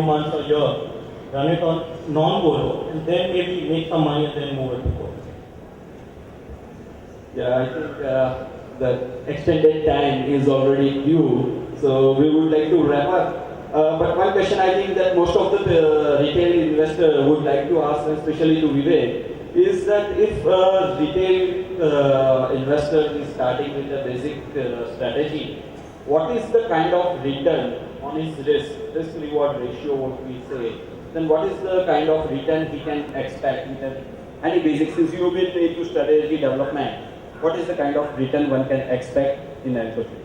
months or year, run it on non-gold, and then maybe make some money and then move it to gold. Yeah, I think that extended time is already due, so we would like to wrap up. But one question I think that most of the retail investor would like to ask, especially to Vivek, is that if a retail investor is starting with a basic strategy, what is the kind of return on his risk-reward ratio, what we say? Then what is the kind of return he can expect with any basic, since you've been into strategy development, what is the kind of return one can expect in algorithm?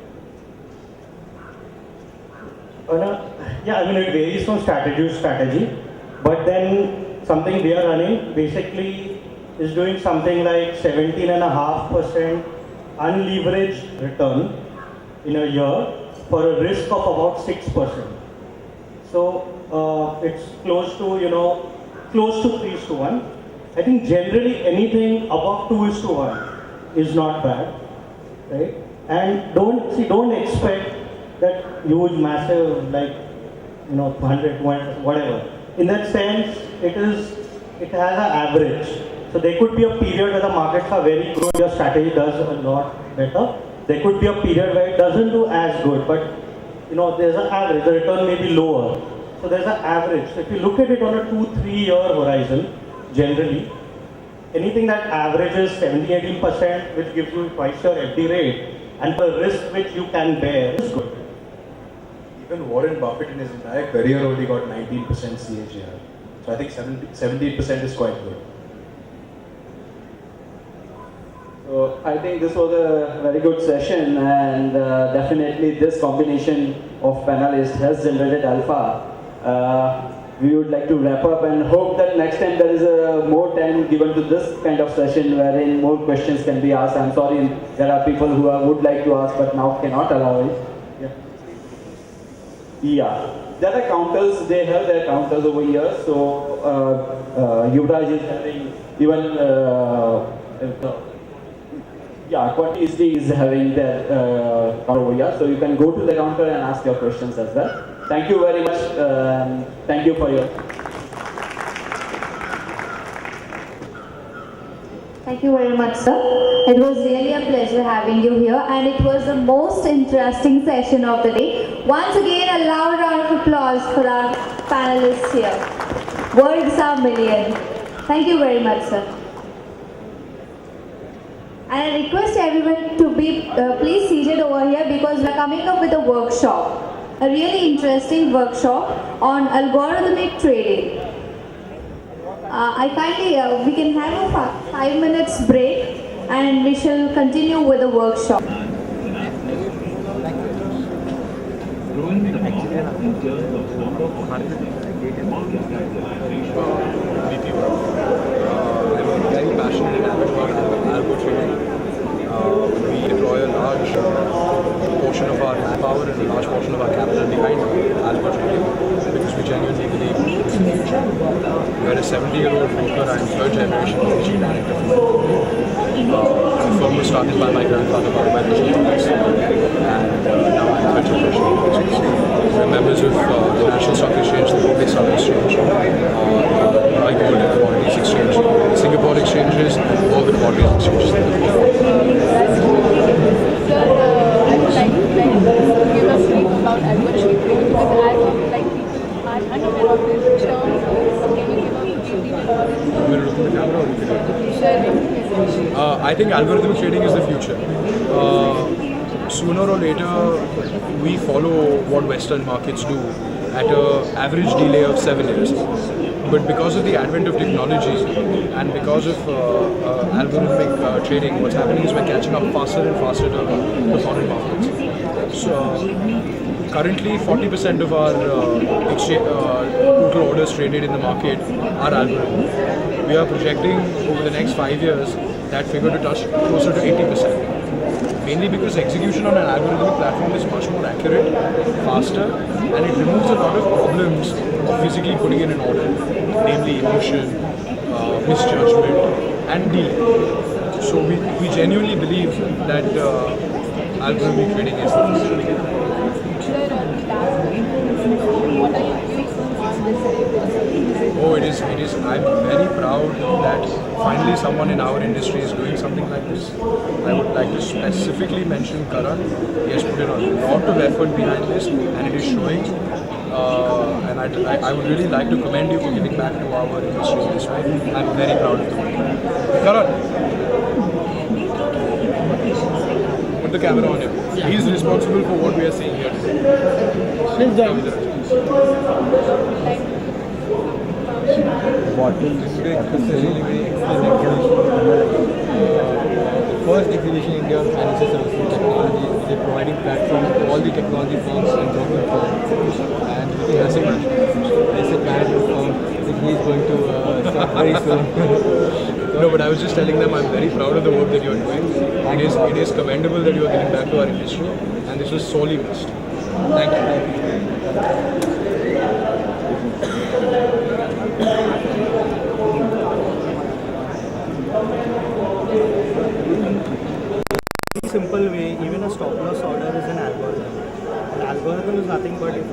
Yeah, I mean it varies from strategy to strategy, but then something we are running basically is doing something like 17.5% unleveraged return in a year for a risk of about 6%. So it's close to, close to 3:1. I think generally anything above 2:1 is not bad, right? And don't expect that huge, massive, like 100, 200, whatever. In that sense, it has an average. So there could be a period where the markets are very good, your strategy does a lot better. There could be a period where it doesn't do as good, but there's an average. The return may be lower. So there's an average. So if you look at it on a 2-3 year horizon, generally, anything that averages 17-18%, which gives you twice your FD rate, and the risk which you can bear is good. Even Warren Buffett in his entire career only got 19% CAGR. So I think 17% is quite good. So I think this was a very good session, and definitely this combination of panelists has generated alpha. We would like to wrap up and hope that next time there is more time given to this kind of session wherein more questions can be asked. I'm sorry, there are people who would like to ask but now cannot allow it. Yeah, there are counters, they have their counters over here. So Yuvraj is having even Quantity is having their counter over here. So you can go to the counter and ask your questions as well. Thank you very much. Thank you for your. Thank you very much, sir. It was really a pleasure having you here, and it was the most interesting session of the day. Once again, a loud round of applause for our panelists here. Words are million. Thank you very much, sir. And I request everyone to be please seated over here because we are coming up with a workshop. A really interesting workshop on algorithmic trading. I kindly, we can have a 5 minutes break and we shall continue with the workshop. Very passionate and avid about algo trading. We deploy a large portion of our manpower and a large portion of our capital behind algo trading because we genuinely believe it's the future. We're a 70-year-old broker. I'm third generation managing director. The firm was started by my grandfather, by the GMs, and now I'm third generation. We're members of the National Stock Exchange, the Bombay Stock Exchange, Gold and Commodities Exchange, Singapore exchanges, all the commodities exchanges. I would like to give a brief about algo trading because I feel like people are unaware of this term. Can you give a brief I think algorithmic trading is the future. Sooner or later, we follow what Western markets do at an average delay of 7 years. But because of the advent of technology and because of algorithmic trading, what's happening is we're catching up faster and faster to the foreign markets. So currently, 40% of our total orders traded in the market are algorithmic. We are projecting over the next 5 years that figure to touch closer to 80%. Mainly because execution on an algorithmic platform is much more accurate, faster, and it removes a lot of problems of physically putting in an order, namely emotion, misjudgment, and delay. So we genuinely believe that algorithmic trading is the future. Sir, last question. What are your views on this celebration? Oh, it is. I'm very proud that finally someone in our industry is doing something like this. I would like to specifically mention Karan. He has put in a lot of effort behind this, and it is showing. And I would really like to commend you for giving back to our industry in this way. I'm very proud of you. Karan, put the camera on him. He is responsible for what we are seeing here today. First exhibition in India of financial services technology. They're providing platforms to all the technology firms and broker firms. And with the asset management firm, he is going to start very soon. No, but I was just telling them I'm very proud of the work that you're doing. It is commendable that you are giving back to our industry, and this was sorely missed. Thank you. Simple way, even a stop loss order is an algorithm. An algorithm is nothing but if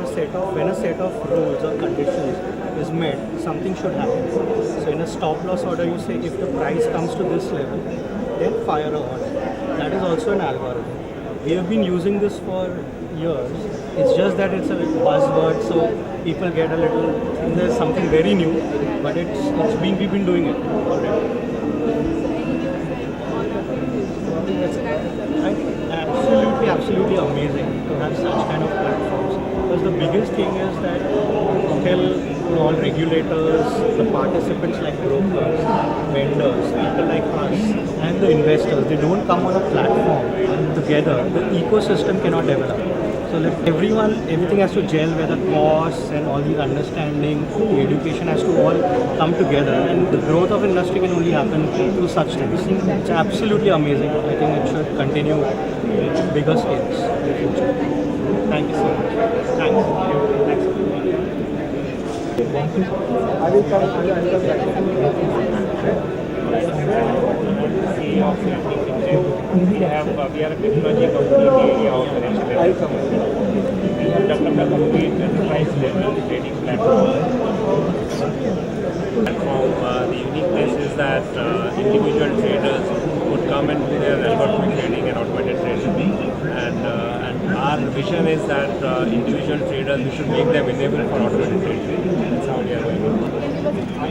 when a set of rules or conditions is met, something should happen. So in a stop loss order, you say if the price comes to this level, then fire an order. That is also an algorithm. We have been using this for years. It's just that it's a buzzword, so people get a little. There's something very new, but we've been doing it already. Absolutely amazing to have such kind of platforms. Because the biggest thing is that tell all regulators, the participants like brokers, vendors, people like us, and the investors, they don't come on a platform together, the ecosystem cannot develop. So like everything has to gel, where the costs and all the understanding, the education has to all come together, and the growth of industry can only happen through such things. It's absolutely amazing. I think it should continue in bigger scales in the future. Thank you so much. Thanks. We are a technology company in the area of financial services. We have developed a complete enterprise level trading platform. The uniqueness is that individual traders would come and do their algorithmic trading and automated trading. And our vision is that individual traders, we should make them enable for automated trading. That's how we are going.